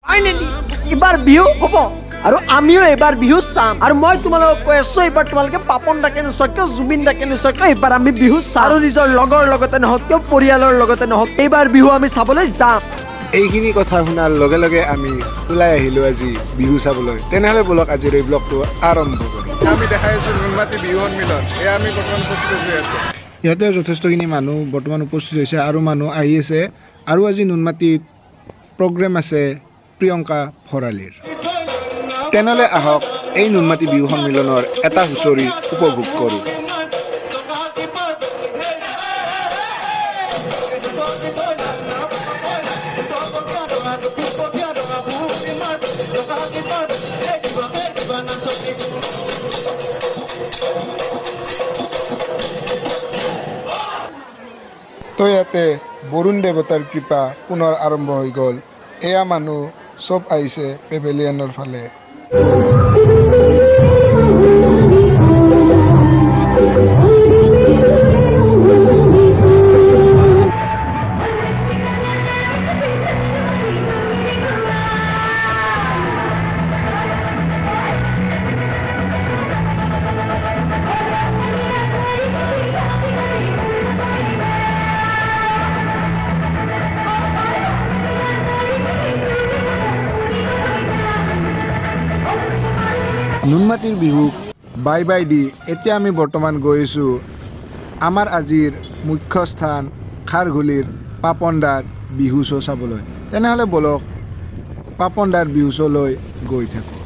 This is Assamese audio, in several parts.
ফাইনেলি এবাৰ বিহু হ'ব আৰু আমিও এবাৰ বিহু চাম আৰু মই তোমালোকক কৈ আছো এবাৰ তোমালোকে পাপন ডাকে নোচোৱা কিয় জুবিন ডাকে নোচোৱা কিয় এবাৰ আমি বিহু চাম আৰু নিজৰ লগৰ লগতে নহওক কিয় পৰিয়ালৰ লগতে নহওক এইবাৰ বিহু আমি চাবলৈ যাম। এইখিনি কথা শুনাৰ লগে লগে আমি ওলাই আহিলোঁ আজি বিহু চাবলৈ। তেনেহ'লে বলক আজিৰ এই ব্লগটো আৰম্ভ কৰোঁ। আমি দেখাই আছোঁ নুনমাটি বিহু সন্মিলন। এয়া আমি বৰ্তমান উপস্থিত হৈ আছোঁ। ইয়াতে যথেষ্টখিনি মানুহ বৰ্তমান উপস্থিত হৈছে আৰু মানুহ আহি আছে আৰু আজি নুনমাটিত প্ৰগ্ৰেম আছে প্ৰিয়ংকা ভৰালীৰ। তেনেহ'লে আহক এই নুনমাটি বিহু সন্মিলনৰ এটা হুঁচৰি উপভোগ কৰোঁ। তো ইয়াতে বৰুণ দেৱতাৰ কৃপা পুনৰ আৰম্ভ হৈ গ'ল। এয়া মানুহ চব আহিছে পেভেলিয়নৰ ফালে। নুনমাটিৰ বিহুক বাই বাই দি এতিয়া আমি বৰ্তমান গৈ আছোঁ আমাৰ আজিৰ মুখ্য স্থান খাৰঘুলিৰ পাপনদাৰ বিহু শ্ব' চাবলৈ। তেনেহ'লে বলক পাপনদাৰ বিহু শ্ব'লৈ গৈ থাকোঁ।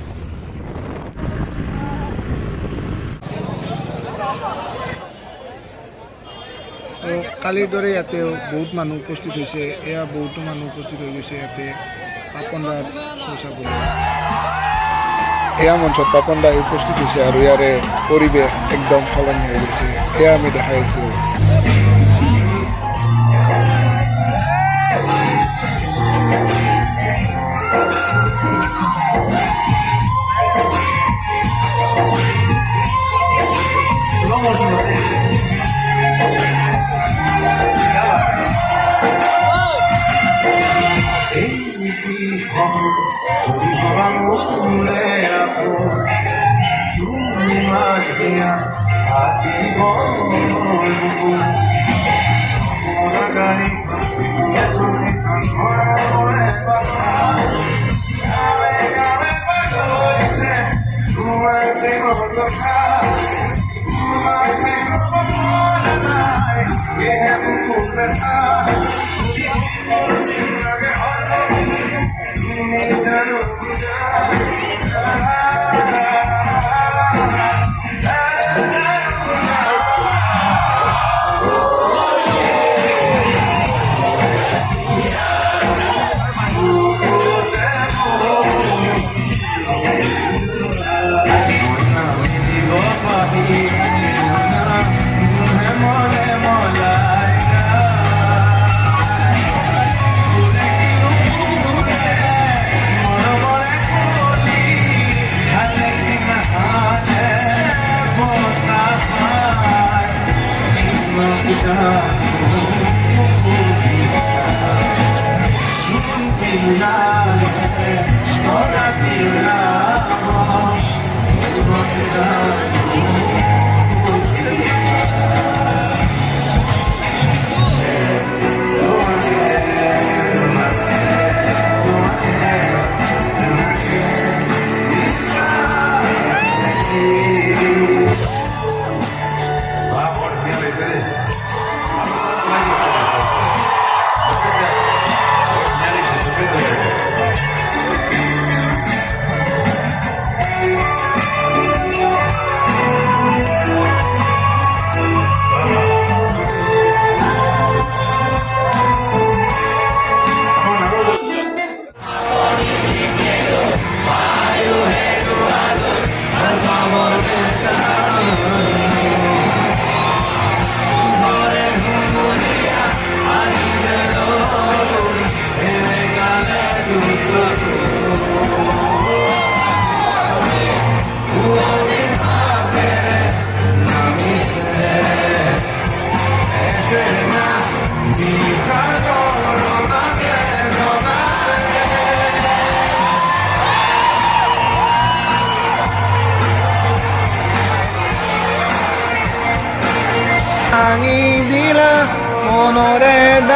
কালিৰ দৰে ইয়াতেও বহুত মানুহ উপস্থিত হৈছে। এয়া বহুতো মানুহ উপস্থিত হৈ গৈছে ইয়াতে পাপনদাৰ শ্ব' চাবলৈ। এয়া মঞ্চত পাপন দাই উপস্থিত হৈছে আৰু ইয়াৰে পৰিৱেশ একদম সলনি হৈ গৈছে। এয়া আমি দেখাই আছোঁ।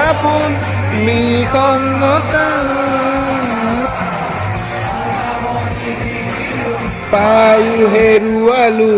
আপোন নিসংগতা পায়ো হেৰুৱালো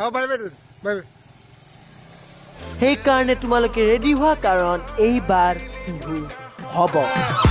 বাই বাই বাই বাই সেইকাৰণে তোমালোকে ৰেডি হোৱা কাৰণ এইবাৰ বিহু হ'ব